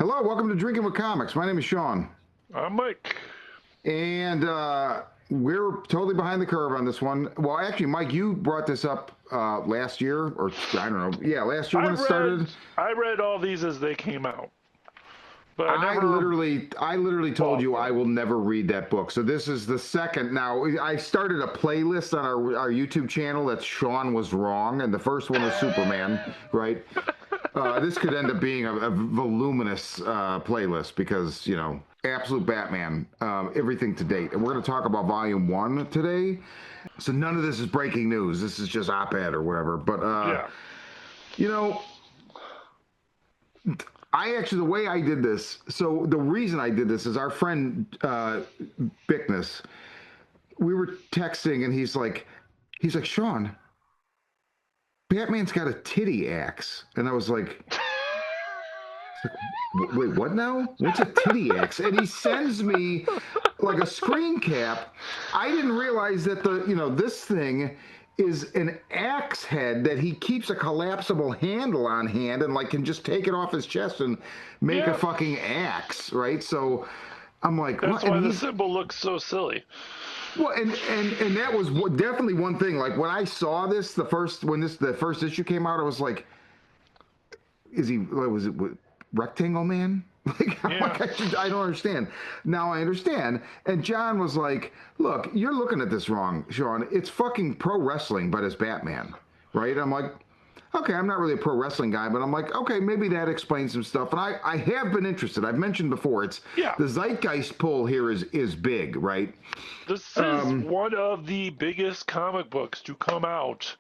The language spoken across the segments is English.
Hello, welcome to Drinking with Comics. My name is Sean, I'm Mike. and we're totally behind the curve on this one. Well, actually, Mike, you brought this up last year, or I don't know. Yeah, last year I when it read started. I read all these as they came out, but I I never literally, I literally told bought you I them. will never read that book. So this is the second. Now I started a playlist on our YouTube channel that Sean was wrong, and the first one was Superman, right? This could end up being a voluminous playlist because, absolute Batman, everything to date. And we're going to talk about volume one today. So none of this is breaking news. This is just op-ed or whatever. But, Yeah. you know, I actually, the way I did this, so the reason I did this is our friend Bickness, we were texting and he's like, Sean, Batman's got a titty axe. And I was like, wait, what now? What's a titty axe? And he sends me like a screen cap. I didn't realize that this thing is an axe head that he keeps a collapsible handle on hand and like can just take it off his chest and make a Yeah. fucking axe, right? So I'm like, That's what? And why the he's symbol looks so silly. well, and that was definitely one thing. Like when I saw this, the first issue came out, I was like, is he? What was it? Rectangle Man? Like I'm Yeah. like I don't understand. Now I understand. And John was like, "Look, you're looking at this wrong, Sean. It's fucking pro wrestling, but it's Batman, right?" I'm like, "Okay, I'm not really a pro wrestling guy, but I'm like, okay, maybe that explains some stuff." And I have been interested. I've mentioned before. It's Yeah. the zeitgeist pull here is big, right? This is Um, one of the biggest comic books to come out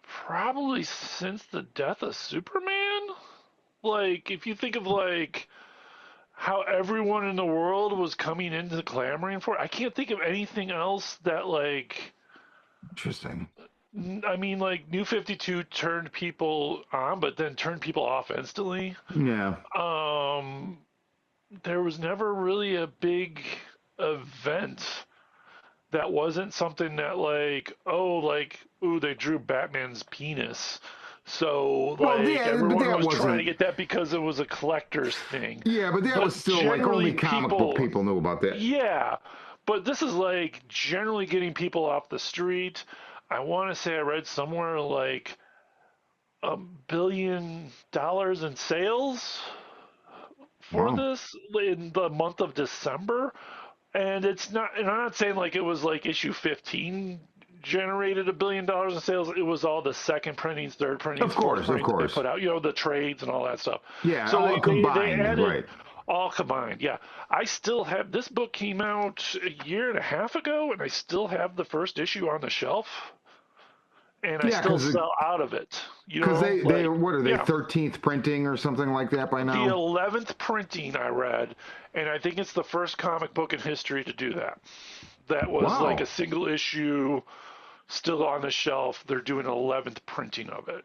probably since the death of Superman. Like, if you think of like how everyone in the world was coming into clamoring for it, I can't think of anything else that like Interesting. I mean, like New 52 turned people on, but then turned people off instantly. Yeah. Um, there was never really a big event that wasn't something that like, ooh, they drew Batman's penis. So Well, like yeah, but everyone that was trying to wasn't. get that because it was a collector's thing. Yeah, but that was But still like only generally comic book people, people knew about that. yeah, but this is like generally getting people off the street. I want to say I read somewhere like $1 billion in sales for Wow. this in the month of December. And it's not, and I'm not saying like it was like issue 15 generated $1 billion in sales. It was all the second printings, third printings, Of fourth course, of printings that they course. put out, the trades and all that stuff. Yeah, So all they combined, added right? all combined. Yeah. I still have this book came out a year and a half ago, and I still have the first issue on the shelf, and I Yeah, still because sell out of it. they Like, what are they yeah. 13th printing or something like that by The now? 11th printing I read, and I think it's the first comic book in history to do that. That was like a Wow. single issue still on the shelf. They're doing an 11th printing of it.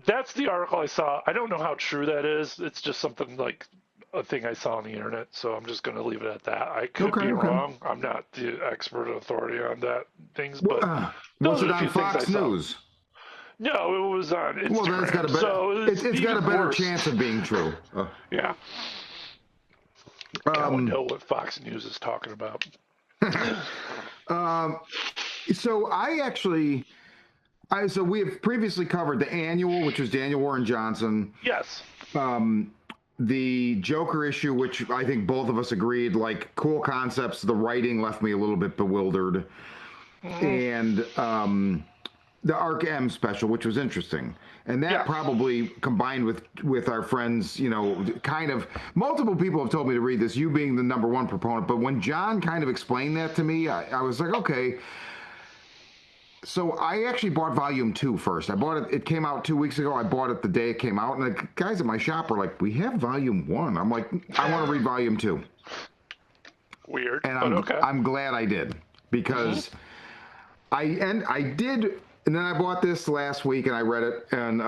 That's the article I saw. I don't know how true that is. It's just something like a thing I saw on the internet, so I'm just going to leave it at that. I could Okay, be okay. wrong. I'm not the expert authority on that things, Well, but was those it are a on few things I Fox saw. News? No, it was on Well, then it's got a Instagram, better so it's it's got a even better worse. chance of being true. Yeah, God would Um, know what Fox News is talking about. um, so so we have previously covered the annual, which was Daniel Warren Johnson. Yes. Um, the Joker issue, which I think both of us agreed, like cool concepts. The writing left me a little bit bewildered, Mm-hmm. and the Arc M special, which was interesting, and that Yeah. probably combined with our friends, kind of multiple people have told me to read this. You being the number one proponent, but when John kind of explained that to me, I was like, okay. So I actually bought volume two first. I bought it. It came out 2 weeks ago. I bought it the day it came out, and the guys at my shop were like, "We have volume one." I'm like, "I want to read volume two," Weird, and but I'm okay. I'm glad I did Mm-hmm. because I did, and then I bought this last week and I read it, and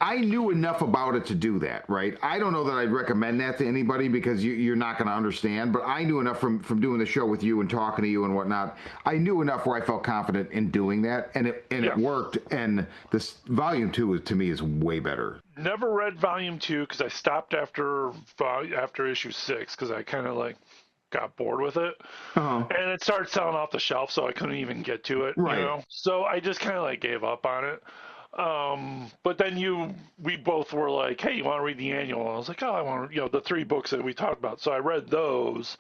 I knew enough about it to do that, right? I don't know that I'd recommend that to anybody because you're not going to understand. But I knew enough from doing the show with you and talking to you and whatnot. I knew enough where I felt confident in doing that, and it Yeah. worked. And this volume 2 to me is way better. Never read volume 2 because I stopped after issue 6 because I kind of like got bored with it, Uh-huh. and it started selling off the shelf, so I couldn't even get to it. You Right. know, so I just kind of like gave up on it. But then we both were like, hey, you want to read the annual? And I was like, oh, I want to, the 3 books that we talked about. So I read those,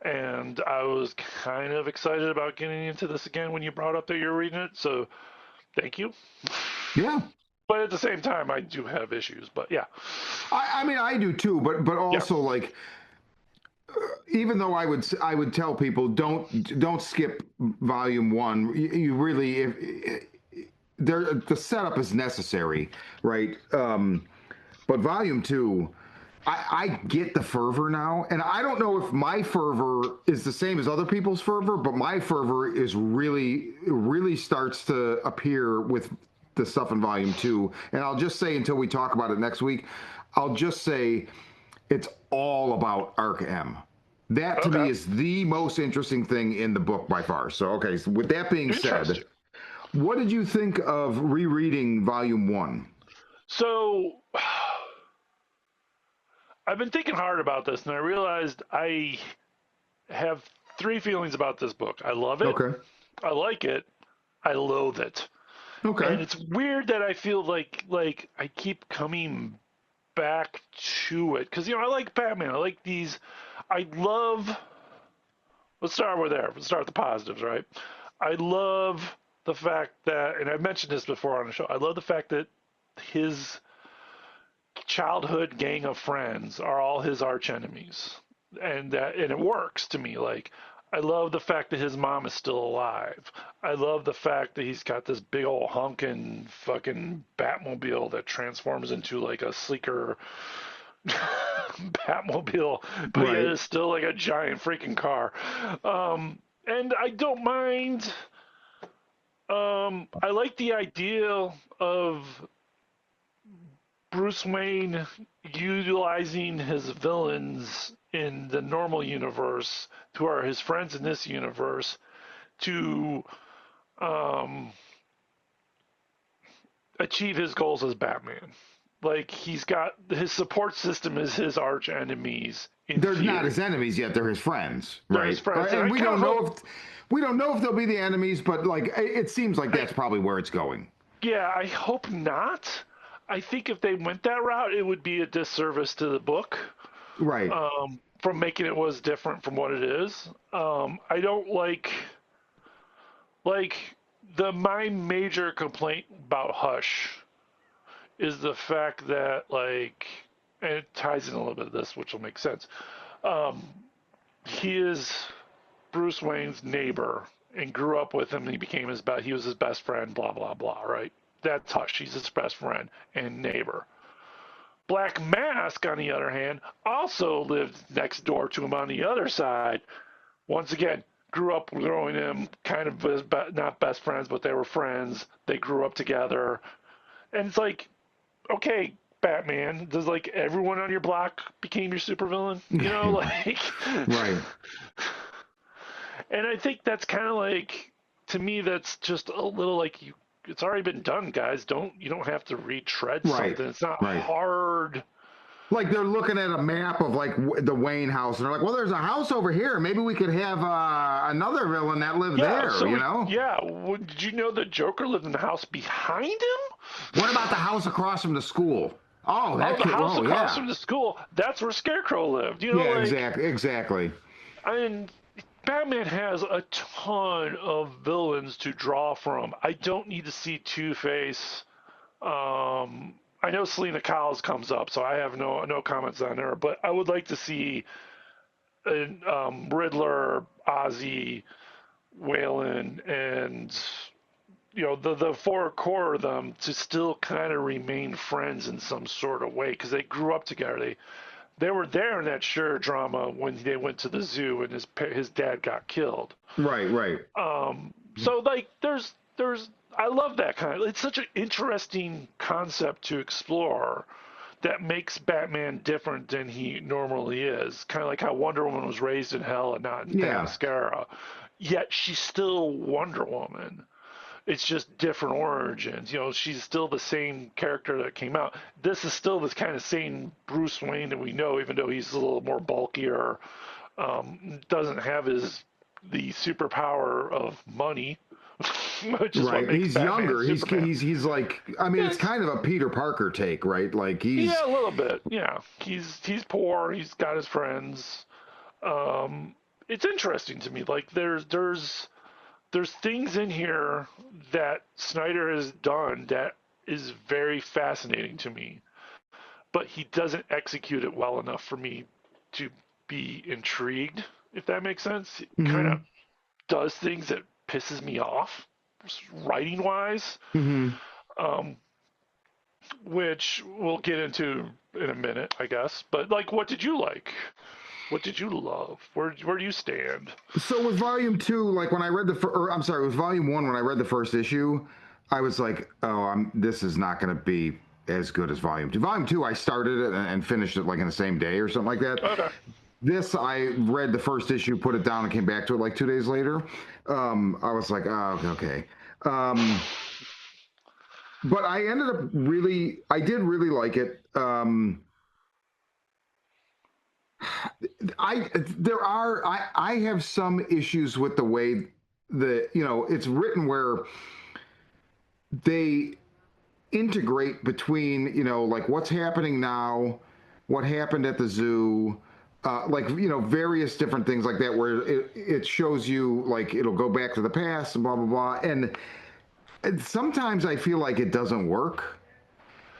and I was kind of excited about getting into this again when you brought up that you're reading it. So thank you. Yeah. But at the same time, I do have issues. But yeah, I mean, I do too, but yeah, also like, even though I would tell people don't skip volume 1. You really, if the setup is necessary, right? But volume 2, I get the fervor now, and I don't know if my fervor is the same as other people's fervor, but my fervor is really starts to appear with the stuff in volume 2. And I'll just say, until we talk about it next week, I'll just say it's all about Arc M. That to me okay, is the most interesting thing in the book by far. So, okay, so with that being said, interesting. what did you think of rereading volume 1? So I've been thinking hard about this, and I realized I have 3 feelings about this book. I love it, Okay. I like it, I loathe it. Okay. And it's weird that I feel like I keep coming back to it because I like Batman. I like these. I love. Let's start with there. Let's start with the positives, right? I love the fact that, and I've mentioned this before on the show. I love the fact that his childhood gang of friends are all his arch enemies, and it works to me. Like, I love the fact that his mom is still alive. I love the fact that he's got this big old honking fucking Batmobile that transforms into like a sleeker Batmobile, but yet Right. it's still like a giant freaking car. And I don't mind. I like the idea of Bruce Wayne utilizing his villains in the normal universe, who are his friends in this universe, to um, achieve his goals as Batman. Like, he's got his support system is his arch enemies in They're not his theory. enemies yet, they're his friends, They're his right? friends, and And I kind of hope. we don't know if they'll be the enemies, but like it seems like I, that's probably where it's going. yeah, I hope not. I think if they went that route, it would be a disservice to the book, Right. from making it was different from what it is. I don't like my major complaint about Hush is the fact that, like, and it ties in a little bit of this, which will make sense. Um, he is Bruce Wayne's neighbor and grew up with him. And he became he was his best friend. Blah blah blah. Right? That's Hush. He's his best friend and neighbor. Black Mask, on the other hand, also lived next door to him on the other side. Once again, grew up growing him kind of as not best friends, but they were friends. They grew up together, and it's like, okay, Batman, does like everyone on your block became your supervillain? Like, Right. and I think that's kind of like, to me, that's just a little like you. It's already been done, guys. You don't have to retread Right. something. It's not Right. hard. Like they're looking at a map of like the Wayne house, and they're like, "Well, there's a house over here. Maybe we could have another villain that lived Yeah, there." so You know? yeah. Did you know the Joker lived in the house behind him? What about the house across from the school? Oh, Oh, that the kid. house Oh, across yeah. from the school. That's where Scarecrow lived. Yeah. Like, Exactly. Exactly. I mean, Batman has a ton of villains to draw from. I don't need to see Two Face. I know Selena Kyle's comes up, so I have no comments on her. But I would like to see Riddler, Ozzy, Whalen, and the four core of them to still kind of remain friends in some sort of way because they grew up together. They were there in that Sure drama when they went to the zoo and his dad got killed. Right. Right. So like there's I love that kind of. It's such an interesting concept to explore that makes Batman different than he normally is. Kind of like how Wonder Woman was raised in hell and not in Yeah. Themyscira, yet she's still Wonder Woman. It's just different origins. You know, she's still the same character that came out. This is still this kind of same Bruce Wayne that we know, even though he's a little more bulkier, doesn't have the superpower of money, which is what Right. makes He's Batman younger. Superman. He's like, I mean, it's Yes. kind of a Peter Parker take, right? Like Yeah, he's a little bit. Yeah, he's poor. He's got his friends. It's interesting to me. Like there's things in here that Snyder has done that is very fascinating to me, but he doesn't execute it well enough for me to be intrigued. If that makes sense, he kind hmm of does things that pisses me off, writing wise. hmm Um, which we'll get into in a minute, I guess. But like, what did you like? What did you love? Where do you stand? So with volume two, like when I read or I'm sorry, with volume one, when I read the first issue, I was like, oh, this is not going to be as good as volume two. Volume two, I started it and finished it like in the same day or something like that. Okay. This, I read the first issue, put it down, and came back to it like 2 days later. I was like, oh, okay. But I ended up I did really like it. I have some issues with the way it's written where they integrate between, like what's happening now, what happened at the zoo, like, various different things like that, where it shows you, like, it'll go back to the past and blah, blah, blah. And sometimes I feel like it doesn't work.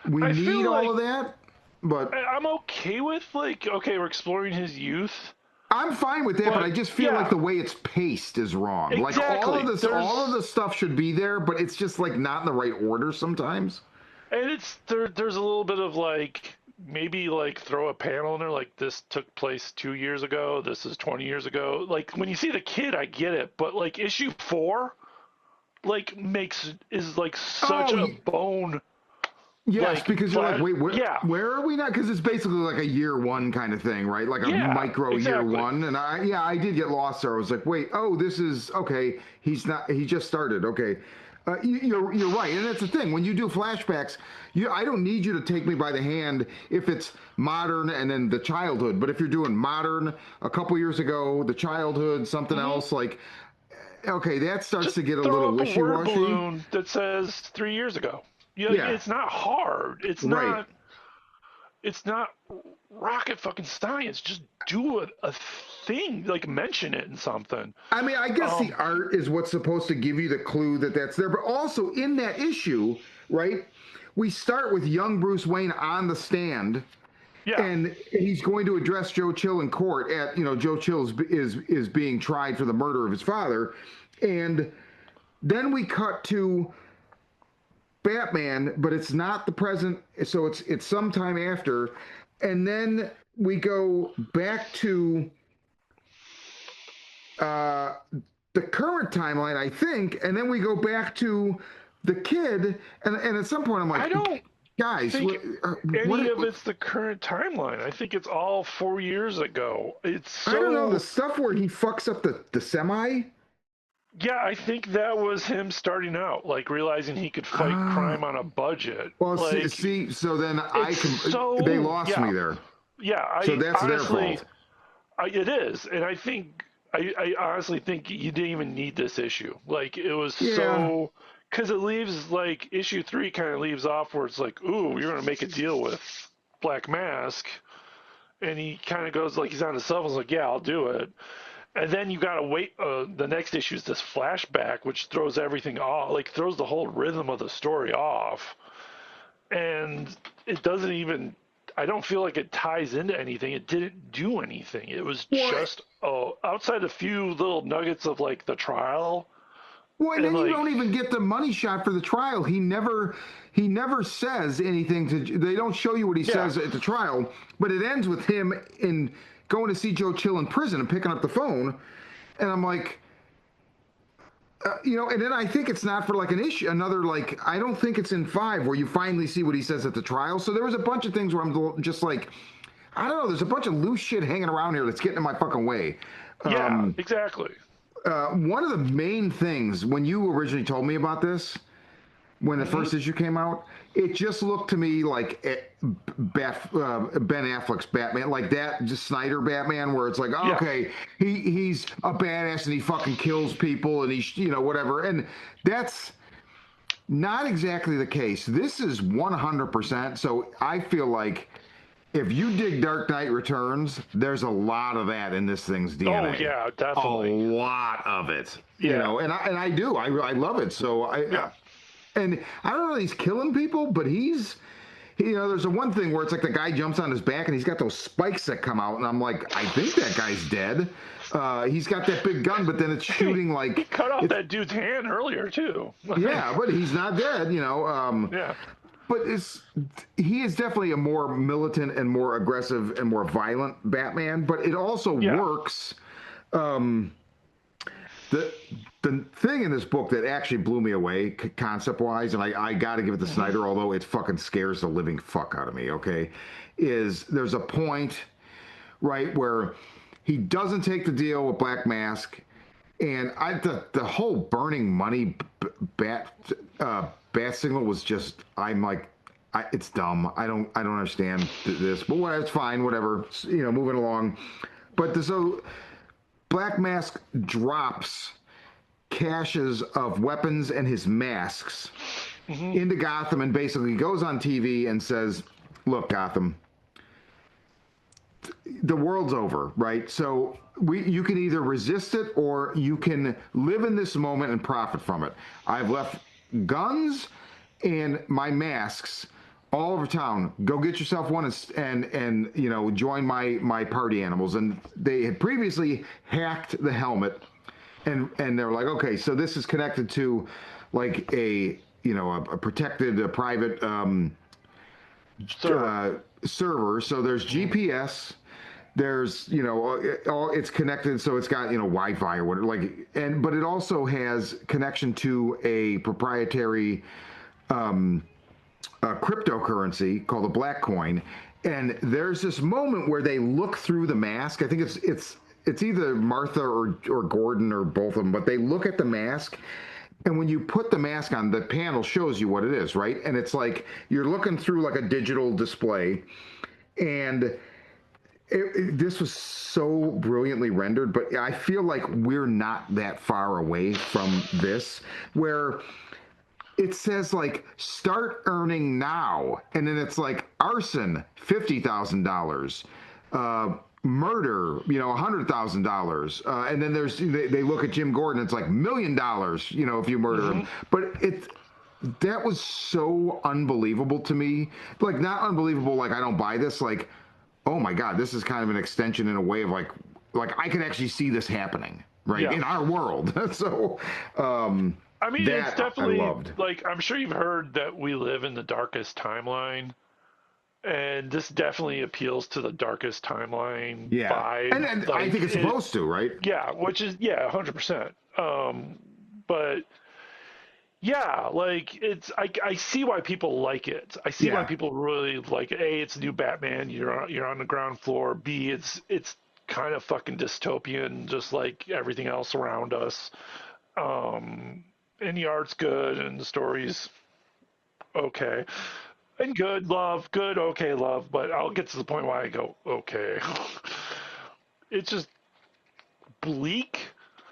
We I need feel all like of that, but I'm okay with like, okay, we're exploring his youth, I'm fine with that, but I just feel like yeah, the way it's paced is wrong. Like exactly. all of the stuff should be there, but it's just like not in the right order sometimes. And it's there's a little bit of like maybe like throw a panel in there like this took place 2 years ago. This is 20 years ago. Like when you see the kid, I get it, but like issue 4 like is like such a Oh, bone yes, like because you're like, flat. wait, Yeah, where are we now? Because it's basically like a year one kind of thing, right? Like a yeah, micro year exactly. one. And I did get lost there. I was like, wait, oh, this is okay. He just started. Okay. You're right, and that's the thing. When you do flashbacks, I don't need you to take me by the hand if it's modern and then the childhood. But if you're doing modern, a couple years ago, the childhood, something Hmm. else, like, okay, that starts Just to get a throw little up a word wishy-washy. balloon that says 3 years ago. You know, Yeah, it's not hard. It's right. not. It's not rocket fucking science. Just do a thing, like mention it in something. I mean, I guess the Um, art is what's supposed to give you the clue that that's there, but also in that issue, right? We start with young Bruce Wayne on the stand, yeah. and he's going to address Joe Chill in court. Joe Chill is being tried for the murder of his father, and then we cut to Batman, but it's not the present, so it's sometime after, and then we go back to uh, the current timeline, I think, and then we go back to the kid, and at some point I'm I like, don't guys, think any of what it's the current timeline. I think it's all 4 years ago. It's I don't know, the so. stuff where he fucks up the semi. Yeah, I think that was him starting out, like realizing he could fight Ah, crime on a budget. well, Like so then it's they so. lost me Yeah, there, yeah. so I that's their honestly, fault. it is, and I think I honestly think you didn't even need this issue. Like it was Yeah, so because it leaves like issue 3 kind of leaves off where it's like, ooh, you're gonna make a deal with Black Mask, and he kind of goes like he's on his cell phone's like, yeah, I'll do it. And then you gotta wait. The next issue is this flashback, which throws everything off, like throws the whole rhythm of the story off, and it doesn't even. I don't feel like it ties into anything. It didn't do anything. It was well, just outside a few little nuggets of like the trial and and then you like don't even get the money shot for the trial. He never says anything to. They don't show you what he yeah, says at the trial, but it ends with him in going to see Joe Chill in prison and picking up the phone, and I'm like, And then I think it's not for like an issue, another like I don't think it's in 5 where you finally see what he says at the trial. So there was a bunch of things where I'm just like, I don't know. There's a bunch of loose shit hanging around here that's getting in my fucking way. Yeah, exactly. One of the main things when you originally told me about this, when the first issue came out, it just looked to me like Ben Affleck's Batman, like that just Snyder Batman, where it's like, Yeah. okay, he's a badass and he fucking kills people and he's whatever, and that's not exactly the case. This is 100%. So I feel like if you dig Dark Knight Returns, there's a lot of that in this thing's DNA. Oh yeah, definitely. A lot of it. Yeah. And I do. I love it. So and I don't know that he's killing people, but there's a one thing where it's like the guy jumps on his back and he's got those spikes that come out, and I'm like, I think that guy's dead. He's got that big gun, but then it's shooting like he cut off that dude's hand earlier too. Yeah, but he's not dead. Yeah. But he is definitely a more militant and more aggressive and more violent Batman. But it also works. The thing in this book that actually blew me away concept wise, and I got to give it to Snyder, although it fucking scares the living fuck out of me. Okay, is there's a point right where he doesn't take the deal with Black Mask, and the whole burning money bat signal was just, I'm like, it's dumb. I don't understand this, but whatever, it's fine, whatever. Moving along. But so Black Mask drops caches of weapons and his masks into Gotham, and basically goes on TV and says, "Look, Gotham, the world's over, right? So you can either resist it or you can live in this moment and profit from it. I've left guns and my masks all over town. Go get yourself one and join my party animals." And they had previously hacked the helmet, and they're like, okay, so this is connected to like a protected private server. So there's GPS. There's it's connected, so it's got Wi-Fi or whatever, but it also has connection to a proprietary cryptocurrency called the Black Coin. And there's this moment where they look through the mask. I think it's either Martha or Gordon or both of them, but they look at the mask. And when you put the mask on, the panel shows you what it is, right? And it's like you're looking through like a digital display, and this was so brilliantly rendered, but I feel like we're not that far away from this, where it says like start earning now, and then it's like arson $50,000, murder $100,000, and then they look at Jim Gordon, it's like $1 million if you murder him. But that was so unbelievable to me, like not unbelievable like I don't buy this, like, oh my God, this is kind of an extension in a way of like I can actually see this happening, right, in our world. So, I mean, it's definitely like, I'm sure you've heard that we live in the darkest timeline, and this definitely appeals to the darkest timeline vibe. And I think it's supposed to, right? Yeah, which is 100%. But yeah, like I see why people like it. I see why people really like it. A, it's new Batman. You're on the ground floor. B, it's kind of fucking dystopian, just like everything else around us. And the art's good, and the story's okay, and good, okay, love. But I'll get to the point why I go okay. It's just bleak.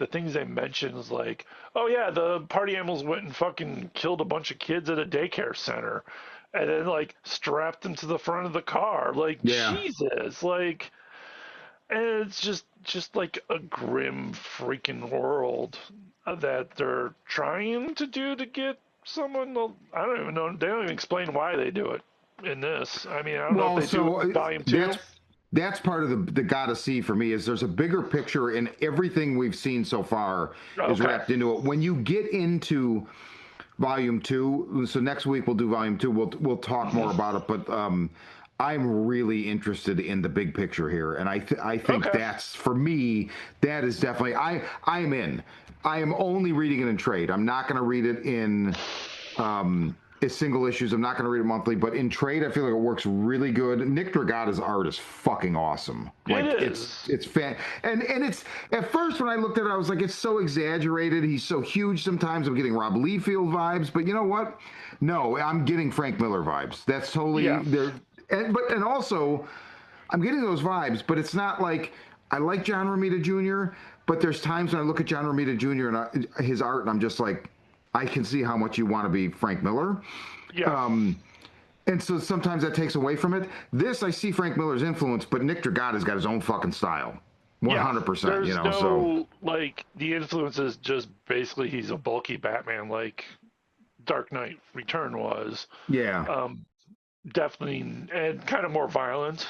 The things they mention is like, oh yeah, the party animals went and fucking killed a bunch of kids at a daycare center, and then like strapped them to the front of the car. Like Jesus, like, and it's just like a grim freaking world that they're trying to do to get someone. I don't even know. They don't even explain why they do it in this. I mean, I don't know if they do it in volume 2. That's part of the gotta see for me, is there's a bigger picture in everything we've seen so far is wrapped into it. When you get into volume 2, so next week we'll do volume 2. We'll talk more about it, but I'm really interested in the big picture here, and I think Okay. that's for me. That is definitely I'm in. I am only reading it in trade. I'm not going to read it in as single issues. I'm not going to read it monthly, but in trade, I feel like it works really good. Nick Dragata's art is fucking awesome. It Like is. it's fan and it's at first when I looked at it, I was like, it's so exaggerated. He's so huge. Sometimes I'm getting Rob Liefeld vibes, but you know what? No, I'm getting Frank Miller vibes. That's totally Yeah. there. And also, I'm getting those vibes, but it's not like I like John Romita Jr. But there's times when I look at John Romita Jr. and his art, and I'm just like, I can see how much you want to be Frank Miller. Yeah. And so sometimes that takes away from it. This, I see Frank Miller's influence, but Nick Dragata's got his own fucking style. Yeah. 100%, There's you know, no so. like the influence is just basically he's a bulky Batman like Dark Knight Return was. Yeah. Definitely and kind of more violent.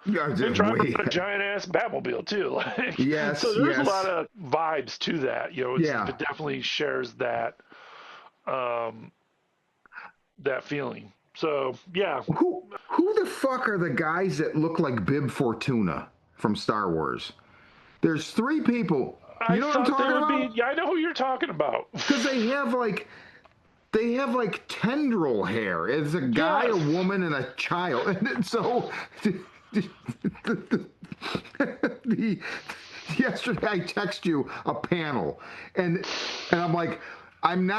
Yeah, And driving way. a giant ass Batmobile too. Like, Yes, so there's a yes. lot of vibes to that. You know, Yeah. it definitely shares that that feeling. So yeah. Who the fuck are the guys that look like Bib Fortuna from Star Wars? There's three people. I You know what I'm thought there talking would be about? yeah, I know who you're talking about. Because they have like tendril hair. It's a guy, Yes. a woman, and a child. And so the, yesterday I text you a panel, and I'm like, I'm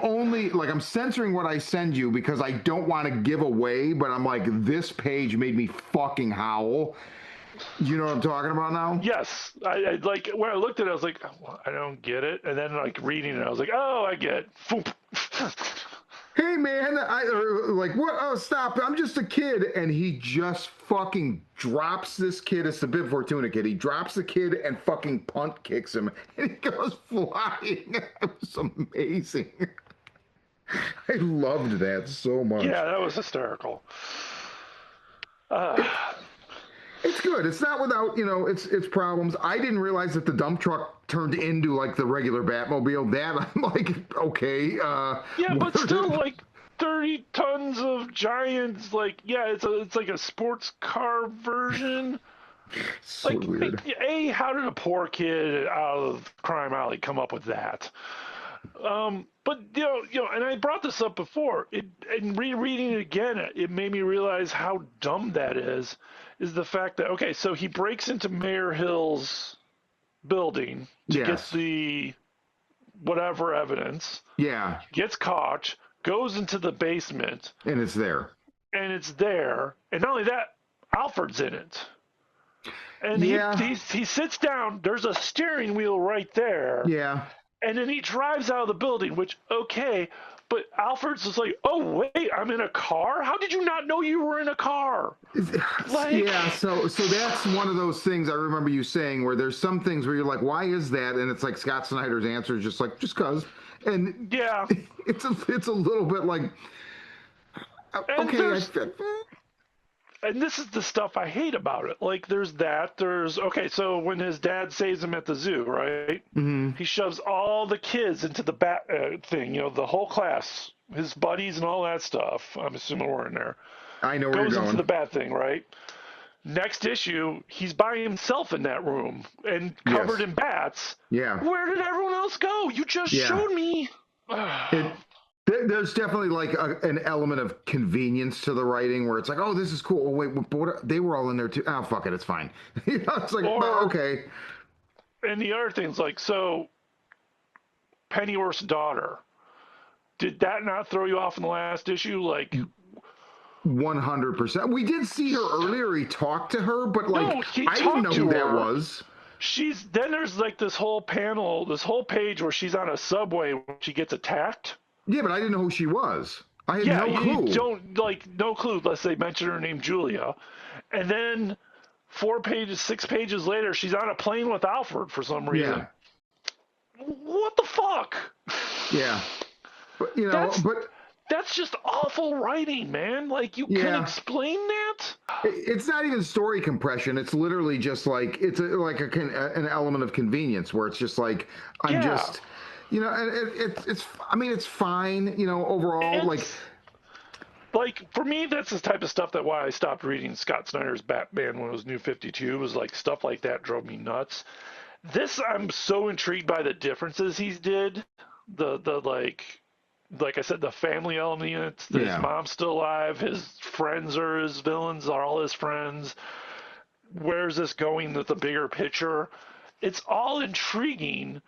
only like I'm censoring what I send you because I don't want to give away. But I'm like, this page made me fucking howl. You know what I'm talking about now? Yes, I like when I looked at it, I was like, "Well, I don't get it, and then like reading it, I was like, oh, I get it. Foop. Hey man, like what? Oh, stop! I'm just a kid, and he just fucking drops this kid. It's the Bib Fortuna kid. He drops the kid and fucking punt kicks him, and he goes flying. It was amazing. I loved that so much. Yeah, that was hysterical. It's good. It's not without its problems. I didn't realize that the dump truck turned into like the regular Batmobile. That I'm like, okay. Yeah, but still, like 30 tons of giants. Like, yeah, it's like a sports car version. So Like, weird. how did a poor kid out of crime alley come up with that? But and I brought this up before. And rereading it again, it made me realize how dumb that is. Is the fact that okay, so he breaks into Mayor Hill's building to get Yes. the whatever evidence, Yeah. gets caught, goes into the basement, And it's there. and it's there. And not only that, Alfred's in it. And Yeah. he sits down. There's a steering wheel right there. Yeah. And then he drives out of the building, which, okay, but Alfred's just like, oh, wait, I'm in a car? How did you not know you were in a car? Like, Yeah, so that's one of those things I remember you saying where there's some things where you're like, why is that? And it's like Scott Snyder's answer is just like, just cause. And yeah. it's a little bit like, And okay, and this is the stuff I hate about it. Like, okay, so when his dad saves him at the zoo, right? mm-hmm. He shoves all the kids into the bat thing, the whole class, his buddies and all that stuff. I'm assuming we're in there. I know where Goes you're into going. the bat thing, right? Next issue, he's by himself in that room and covered Yes. in bats. Yeah. Where did everyone else go? You just Yeah. showed me. There's definitely like an element of convenience to the writing where it's like, oh, this is cool. Oh, wait, but they were all in there too. Oh, fuck it, it's fine. It's like, Or- okay. And the other thing's like, so Pennyworth's daughter, did that not throw you off in the last issue? Like, 100%. We did see her earlier. He talked to her, but like, No, he I didn't know talked who to that her. was. then there's like this whole page where she's on a subway when she gets attacked. Yeah, but I didn't know who she was. I had Yeah, no clue. you don't no clue unless they mention her name Julia. And then 6 pages later, she's on a plane with Alfred for some reason. Yeah. What the fuck? Yeah. But That's just awful writing, man. Like, you can explain that? it's not even story compression. It's literally just like an element of convenience where it's just like I'm just, and it's I mean it's fine, overall. Like like for me, that's the type of stuff that why I stopped reading Scott Snyder's Batman when it was New 52 was like stuff like that drove me nuts. This I'm so intrigued by the differences he's did. The like I said, the family element in it. His Yeah. mom's still alive. His friends are his villains. Are all his friends. Where's this going with the bigger picture? It's all intriguing,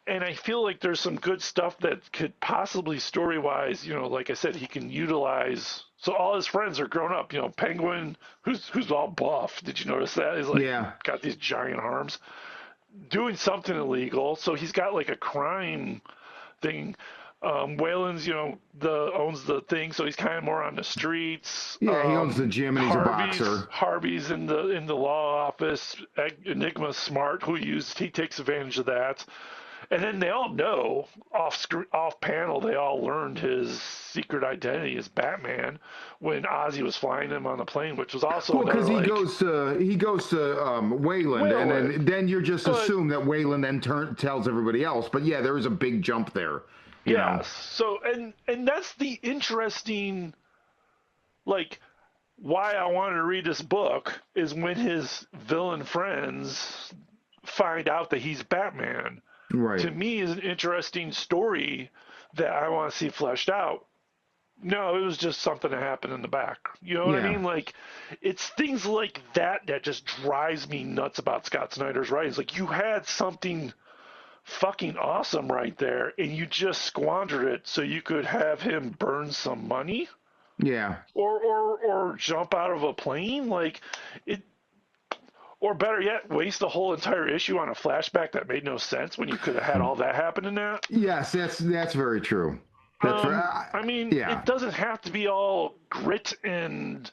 and I feel like there's some good stuff that could possibly story wise, like I said, he can utilize. So all his friends are grown up. Penguin, who's all buff. Did you notice that? He's like Yeah. got these giant arms, doing something illegal. So he's got like a crime thing. Wayland's, owns the thing, so he's kind of more on the streets. Yeah, he owns the gym and he's a boxer. Harvey's in the law office. Enigma's smart. He takes advantage of that. And then they all know off panel. They all learned his secret identity as Batman when Ozzy was flying him on the plane, which was also because he goes to Wayland, and then you're just assume that Wayland then tells everybody else. But yeah, there is a big jump there. You know? So and that's the interesting, like, why I wanted to read this book is when his villain friends find out that he's Batman. Right. To me, is an interesting story that I want to see fleshed out. No, it was just something that happened in the back. You know what I mean? Like, it's things like that that just drives me nuts about Scott Snyder's writings. Like, you had something fucking awesome right there, and you just squandered it so you could have him burn some money. Yeah. Or jump out of a plane. Like, it. Or better yet, waste the whole entire issue on a flashback that made no sense when you could have had all that happen in that. Yes, that's very true. I mean, it doesn't have to be all grit and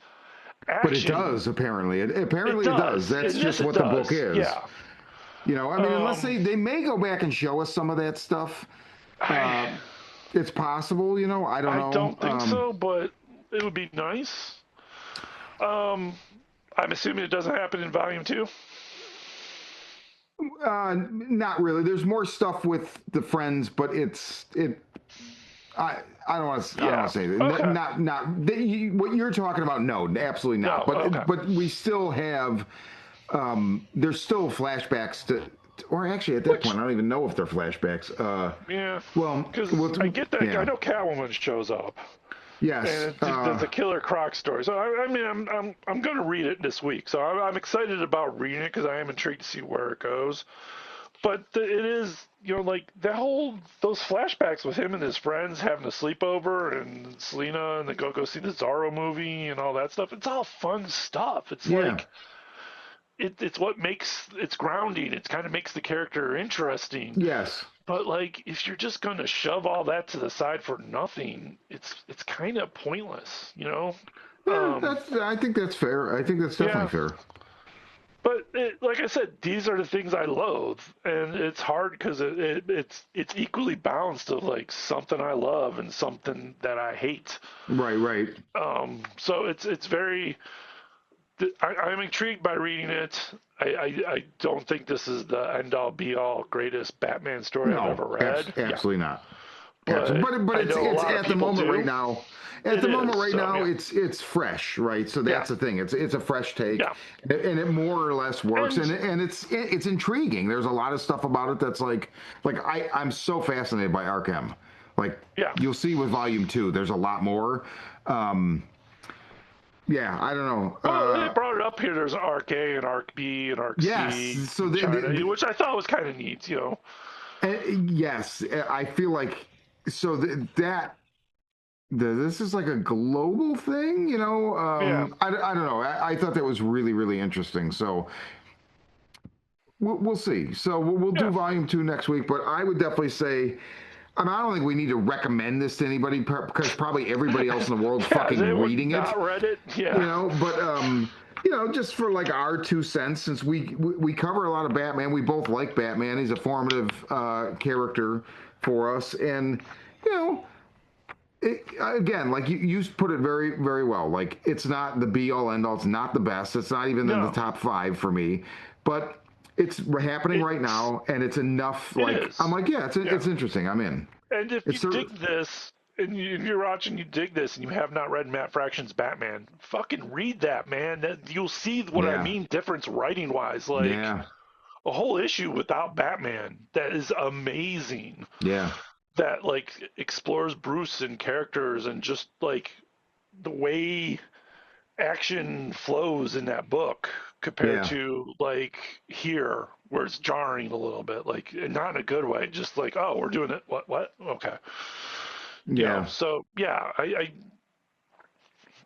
action. But it does, apparently. It does. That's just what the book is. Yeah. I mean, unless they may go back and show us some of that stuff. It's possible, I don't know. I don't think so, but it would be nice. I'm assuming it doesn't happen in volume 2. Not really. There's more stuff with the friends, but I don't want to say that. Okay. Not what you're talking about. No, absolutely not. No, but we still have. There's still flashbacks to. Or actually, at that point, I don't even know if they're flashbacks. Yeah. Well, because I get that. Yeah. I know Catwoman shows up. Yes. And the Killer Croc story. So I mean, I'm going to read it this week. So I'm excited about reading it because I am intrigued to see where it goes. But it is, like those flashbacks with him and his friends having a sleepover and Selena and they go see the Zorro movie and all that stuff. It's all fun stuff. It's like. It's what makes it's grounding. It kind of makes the character interesting. Yes. But like, if you're just going to shove all that to the side for nothing, it's kind of pointless, Yeah, I think that's fair. I think that's definitely fair. But like I said, these are the things I loathe, and it's hard because it's equally balanced of like something I love and something that I hate. Right. So it's very. I'm intrigued by reading it. I don't think this is the end-all, be-all, greatest Batman story I've ever read. Absolutely not. But it's at the moment right now. It's fresh, right? So that's the thing. It's a fresh take, and it more or less works. And it's intriguing. There's a lot of stuff about it that's like I'm so fascinated by Arkham. You'll see with Volume 2, there's a lot more. Yeah, I don't know. Well, they brought it up here. There's Arc A and Arc B and Arc C, so which I thought was kind of neat, Yes, I feel like so this is like a global thing, I don't know. I thought that was really, really interesting. So we'll see. So we'll do Volume 2 next week, but I would definitely say. I don't think we need to recommend this to anybody because probably everybody else in the world's fucking reading it. Not read it, But just for like our 2 cents, since we cover a lot of Batman, we both like Batman. He's a formative character for us, and again, like you put it very, very well. Like it's not the be all end all. It's not the best. It's not even in the top 5 for me, but. It's happening right now, and it's enough. I'm like, it's interesting. I'm in. And if you dig this, and you're watching, you dig this, and you have not read Matt Fraction's Batman, fucking read that, man. That you'll see what I Yeah. mean, difference writing wise. Like Yeah. a whole issue without Batman that is amazing. Yeah. That like explores Bruce and characters and just like the way action flows in that book compared Yeah. to like here where it's jarring a little bit, like not in a good way, just like, oh, we're doing it, what, okay, Yeah. so yeah, I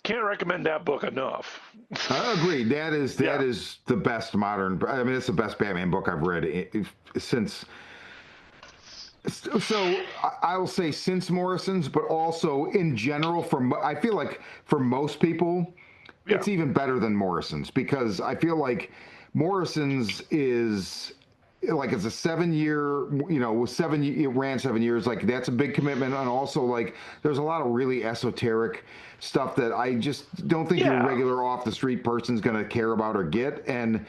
can't recommend that book enough. Agreed. That Yeah, is the best modern. I mean, it's the best Batman book I've read since. So will say since Morrison's, but also in general. I feel like for most people, yeah, it's even better than Morrison's because I feel like Morrison's is like it's a 7 year, it ran 7 years. Like that's a big commitment, and also like there's a lot of really esoteric stuff that I just don't think your yeah, regular off the street person's gonna care about or get. And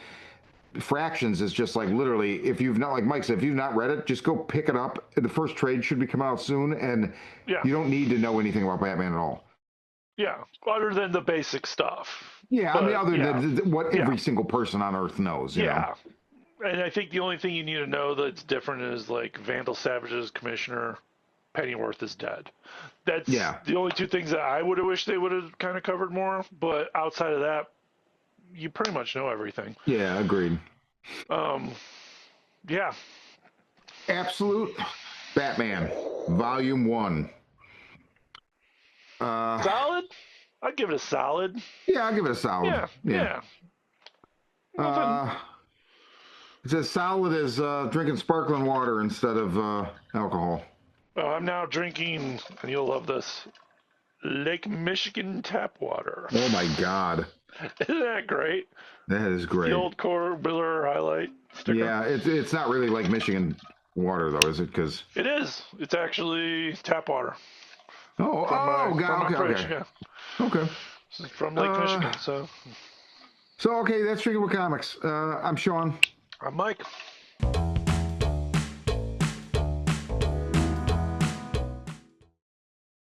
Fractions is just like literally, if you've not, like Mike said, if you've not read it, just go pick it up. The first trade should be coming out soon, and yeah, you don't need to know anything about Batman at all. yeah, other than the basic stuff, Yeah, I mean, but other yeah, than what yeah, every single person on Earth knows, yeah. And I think the only thing you need to know that's different is like Vandal Savage's commissioner Pennyworth is dead. That's Yeah, the only two things that I would have wished they would have kind of covered more. But outside of that, you pretty much know everything. yeah, agreed. Um, yeah, Absolute Batman, Volume 1. Uh, solid. I'd give it a solid. yeah, I'll give it a solid. Yeah, Yeah. yeah. Nothing. Uh, it's as solid as drinking sparkling water instead of alcohol. Oh, I'm now drinking, and you'll love this, Lake Michigan tap water. Oh my God, Isn't that great? that is The great. old Core Biller highlight sticker. Yeah, it's not really like Michigan water though, is it? Because It is. It's actually tap water. God, From my okay, fridge, okay, yeah. okay. This is from Lake Michigan, so So okay, that's Drinking with Comics. I'm Sean. I'm Mike.